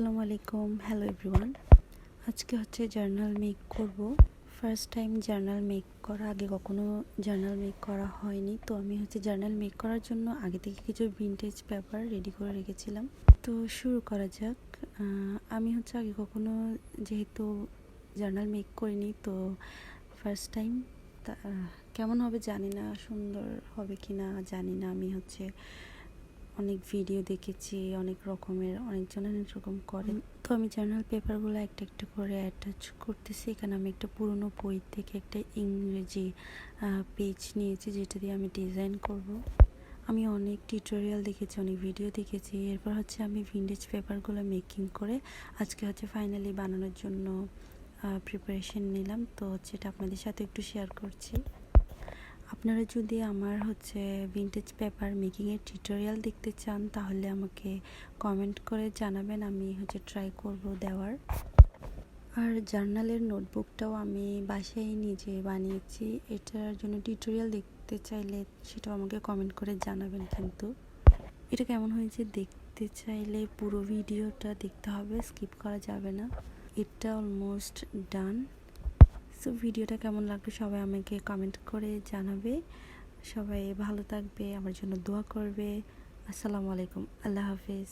আসসালামু আলাইকুম, hello everyone. আজকে হচ্ছে জার্নাল মেক করব। ফার্স্ট টাইম জার্নাল মেক করা, আগে কখনো জার্নাল মেক করা হয়নি। তো আমি হচ্ছে জার্নাল মেক করার জন্য আগে থেকে কিছু ভিনটেজ পেপার রেডি করে রেখেছিলাম। তো শুরু করা যাক। আমি হচ্ছে আগে কখনো যেহেতু জার্নাল মেক করিনি, তো ফার্স্ট টাইম কেমন হবে জানি না, সুন্দর হবে কি না জানি না। আমি হচ্ছে অনেক ভিডিও দেখেছি, অনেক রকমের, অনেকজন অনেক রকম করেন। তো আমি জার্নাল পেপারগুলো একটা একটা করে অ্যাটাচ করতেছি। এখানে আমি একটা পুরনো বই থেকে একটা ইংরেজি পেজ নিয়েছি, যেটা দিয়ে আমি ডিজাইন করব। আমি অনেক টিউটোরিয়াল দেখেছি, অনেক ভিডিও দেখেছি। এরপর হচ্ছে আমি ভিন্টেজ পেপারগুলো মেকিং করে আজকে হচ্ছে ফাইনালি বানানোর জন্য প্রিপারেশন নিলাম। তো হচ্ছে এটা আপনাদের সাথে একটু শেয়ার করছি। আপনারা যদি আমার হচ্ছে ভিন্টেজ পেপার মেকিংয়ের টিউটোরিয়াল দেখতে চান, তাহলে আমাকে কমেন্ট করে জানাবেন, আমি হচ্ছে ট্রাই করব দেওয়ার। আর জার্নালের নোটবুকটাও আমি বাসায় নিজে বানিয়েছি। এটার জন্য টিউটোরিয়াল দেখতে চাইলে সেটাও আমাকে কমেন্ট করে জানাবেন। কিন্তু এটা কেমন হয়েছে দেখতে চাইলে পুরো ভিডিওটা দেখতে হবে, স্কিপ করা যাবে না। এটা অলমোস্ট ডান। সো ভিডিওটা কেমন লাগলো সবাই আমাকে কমেন্ট করে জানাবে। সবাই ভালো থাকবে, আমার জন্য দোয়া করবে। আসসালামু আলাইকুম, আল্লাহ হাফেজ।